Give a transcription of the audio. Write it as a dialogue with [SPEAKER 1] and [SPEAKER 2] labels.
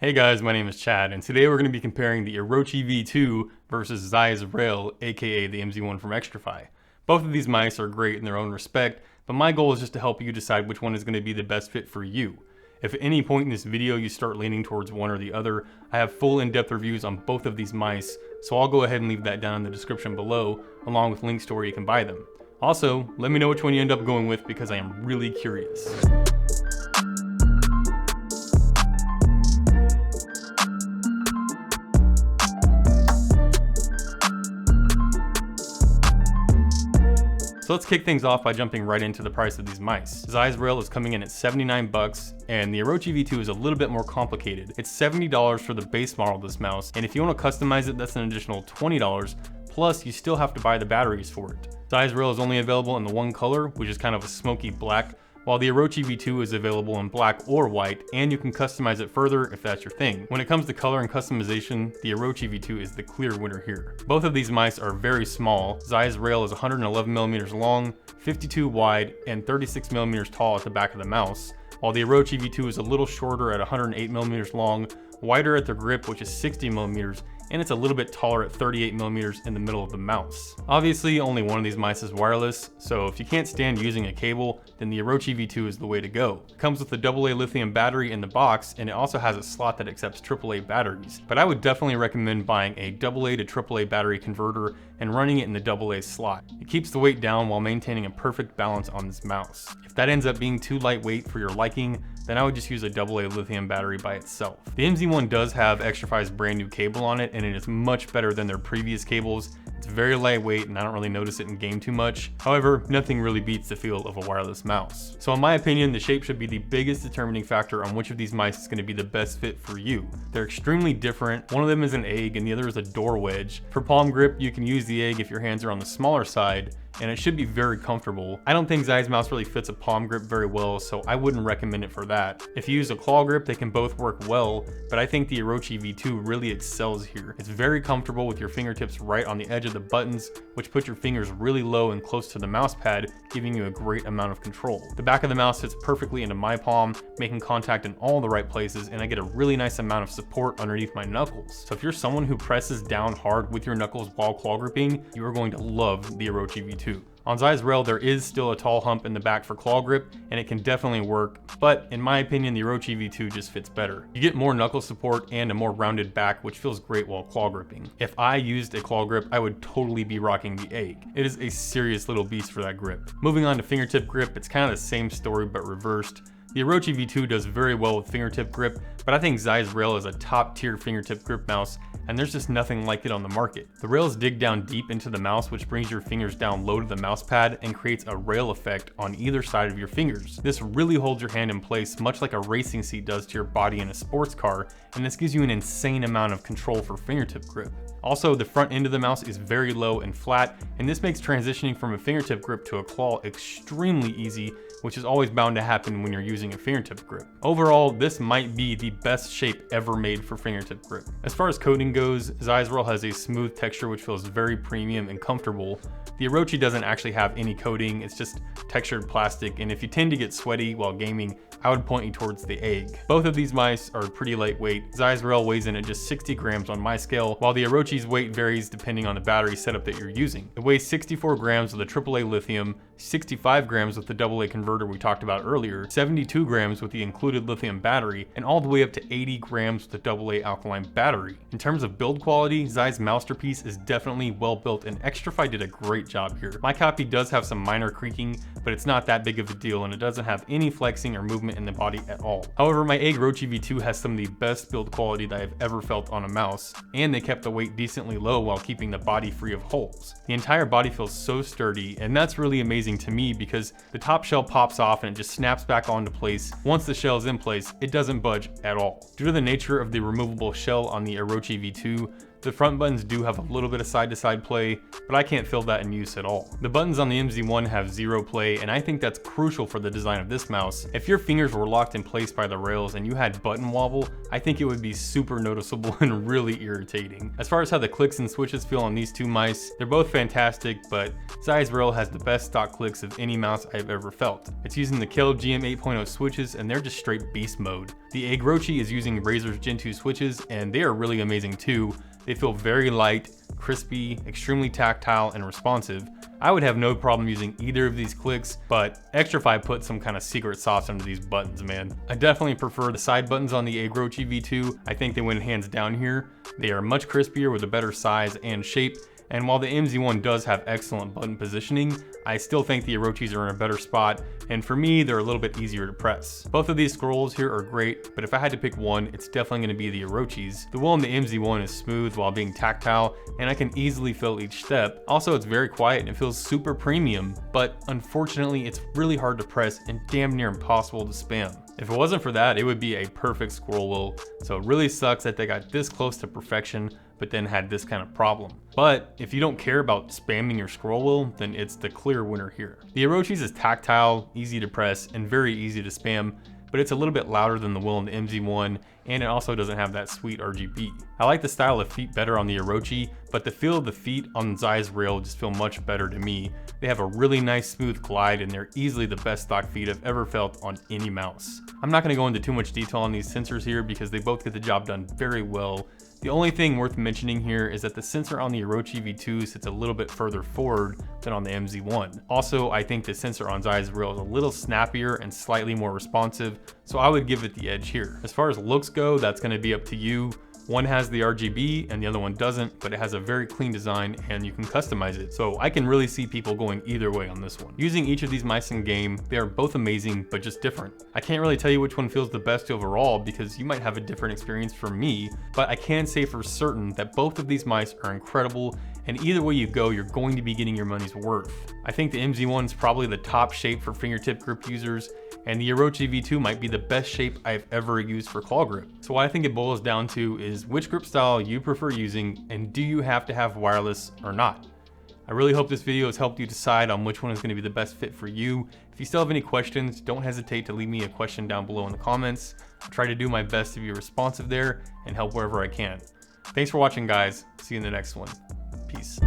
[SPEAKER 1] Hey guys, my name is Chad, and today we're going to be comparing the Orochi V2 versus Xtrfy Rail, aka the MZ1 from Xtrfy. Both of these mice are great in their own respect, but my goal is just to help you decide which one is going to be the best fit for you. If at any point in this video you start leaning towards one or the other, I have full in-depth reviews on both of these mice, so I'll go ahead and leave that down in the description below, along with links to where you can buy them. Also, let me know which one you end up going with because I am really curious. So let's kick things off by jumping right into the price of these mice. Xtrfy Rail is coming in at 79 bucks, and the Orochi V2 is a little bit more complicated. It's $70 for the base model of this mouse, and if you want to customize it, that's an additional $20, plus you still have to buy the batteries for it. Xtrfy Rail is only available in the one color, which is kind of a smoky black, while the Orochi V2 is available in black or white, and you can customize it further if that's your thing. When it comes to color and customization, the Orochi V2 is the clear winner here. Both of these mice are very small. Xtrfy Rail is 111mm long, 52 wide, and 36mm tall at the back of the mouse, while the Orochi V2 is a little shorter at 108mm long, wider at the grip, which is 60mm, and it's a little bit taller at 38mm in the middle of the mouse. Obviously, only one of these mice is wireless, so if you can't stand using a cable, then the Orochi V2 is the way to go. It comes with a AA lithium battery in the box, and it also has a slot that accepts AAA batteries. But I would definitely recommend buying a AA to AAA battery converter and running it in the AA slot. It keeps the weight down while maintaining a perfect balance on this mouse. If that ends up being too lightweight for your liking, then I would just use a AA lithium battery by itself. The MZ1 does have Xtrfy's brand new cable on it, and it is much better than their previous cables. It's very lightweight and I don't really notice it in game too much. However, nothing really beats the feel of a wireless mouse. So in my opinion, the shape should be the biggest determining factor on which of these mice is going to be the best fit for you. They're extremely different. One of them is an egg and the other is a door wedge. For palm grip, you can use the egg if your hands are on the smaller side, and it should be very comfortable. I don't think Xtrfy's mouse really fits a palm grip very well, so I wouldn't recommend it for that. If you use a claw grip, they can both work well, but I think the Orochi V2 really excels here. It's very comfortable with your fingertips right on the edge of the buttons, which puts your fingers really low and close to the mouse pad, giving you a great amount of control. The back of the mouse fits perfectly into my palm, making contact in all the right places, and I get a really nice amount of support underneath my knuckles. So if you're someone who presses down hard with your knuckles while claw gripping, you are going to love the Orochi V2. On Xtrfy's Rail, there is still a tall hump in the back for claw grip, and it can definitely work, but in my opinion, the Orochi V2 just fits better. You get more knuckle support and a more rounded back, which feels great while claw gripping. If I used a claw grip, I would totally be rocking the egg. It is a serious little beast for that grip. Moving on to fingertip grip, it's kind of the same story but reversed. The Orochi V2 does very well with fingertip grip, but I think Xtrfy's Rail is a top tier fingertip grip mouse, and there's just nothing like it on the market. The rails dig down deep into the mouse, which brings your fingers down low to the mouse pad and creates a rail effect on either side of your fingers. This really holds your hand in place, much like a racing seat does to your body in a sports car, and this gives you an insane amount of control for fingertip grip. Also, the front end of the mouse is very low and flat, and this makes transitioning from a fingertip grip to a claw extremely easy, which is always bound to happen when you're using a fingertip grip. Overall, this might be the best shape ever made for fingertip grip. As far as coating goes, Xtrfy's Rail has a smooth texture which feels very premium and comfortable. The Orochi doesn't actually have any coating, it's just textured plastic, and if you tend to get sweaty while gaming, I would point you towards the egg. Both of these mice are pretty lightweight. Xtrfy's Rail weighs in at just 60 grams on my scale, while the Orochi's weight varies depending on the battery setup that you're using. It weighs 64 grams with a AAA lithium, 65 grams with the AA converter we talked about earlier, 72 grams with the included lithium battery, and all the way up to 80 grams with the AA alkaline battery. In terms of build quality, Xtrfy's mousterpiece is definitely well built, and Xtrfy did a great job here. My copy does have some minor creaking, but it's not that big of a deal, and it doesn't have any flexing or movement in the body at all. However, my egg Orochi V2 has some of the best build quality that I've ever felt on a mouse, and they kept the weight decently low while keeping the body free of holes. The entire body feels so sturdy, and that's really amazing to me because the top shell pops off and it just snaps back onto place. Once the shell is in place, it doesn't budge at all. Due to the nature of the removable shell on the Orochi V2, The front buttons do have a little bit of side-to-side play, but I can't feel that in use at all. The buttons on the MZ1 have zero play, and I think that's crucial for the design of this mouse. If your fingers were locked in place by the rails and you had button wobble, I think it would be super noticeable and really irritating. As far as how the clicks and switches feel on these two mice, they're both fantastic, but Zeiss Rail has the best stock clicks of any mouse I've ever felt. It's using the Kell GM 8.0 switches, and they're just straight beast mode. The Orochi is using Razer's Gen 2 switches, and they are really amazing too. They feel very light, crispy, extremely tactile, and responsive. I would have no problem using either of these clicks, but Xtrfy put some kind of secret sauce under these buttons, man. I definitely prefer the side buttons on the Orochi V2. I think they win hands down here. They are much crispier with a better size and shape. And while the MZ1 does have excellent button positioning, I still think the Orochis are in a better spot, and for me, they're a little bit easier to press. Both of these scrolls here are great, but if I had to pick one, it's definitely going to be the Orochis. The wheel on the MZ1 is smooth while being tactile, and I can easily feel each step. Also, it's very quiet and it feels super premium, but unfortunately, it's really hard to press and damn near impossible to spam. If it wasn't for that, it would be a perfect scroll wheel, so it really sucks that they got this close to perfection, but then had this kind of problem. But if you don't care about spamming your scroll wheel, then it's the clear winner here. The Orochi's is tactile, easy to press, and very easy to spam, but it's a little bit louder than the wheel in the MZ1, and it also doesn't have that sweet RGB. I like the style of feet better on the Orochi, but the feel of the feet on Zeiss Rail just feel much better to me. They have a really nice smooth glide, and they're easily the best stock feet I've ever felt on any mouse. I'm not going to go into too much detail on these sensors here because they both get the job done very well. The only thing worth mentioning here is that the sensor on the Orochi V2 sits a little bit further forward than on the MZ1. Also, I think the sensor on Zeiss Rail is a little snappier and slightly more responsive, so I would give it the edge here. As far as looks go, that's going to be up to you. One has the RGB and the other one doesn't, but it has a very clean design and you can customize it. So I can really see people going either way on this one. Using each of these mice in game, they are both amazing, but just different. I can't really tell you which one feels the best overall because you might have a different experience from me, but I can say for certain that both of these mice are incredible, and either way you go, you're going to be getting your money's worth. I think the MZ1 is probably the top shape for fingertip grip users, and the Orochi V2 might be the best shape I've ever used for claw grip. So what I think it boils down to is which grip style you prefer using, and do you have to have wireless or not? I really hope this video has helped you decide on which one is going to be the best fit for you. If you still have any questions, don't hesitate to leave me a question down below in the comments. I'll try to do my best to be responsive there and help wherever I can. Thanks for watching, guys. See you in the next one. Peace.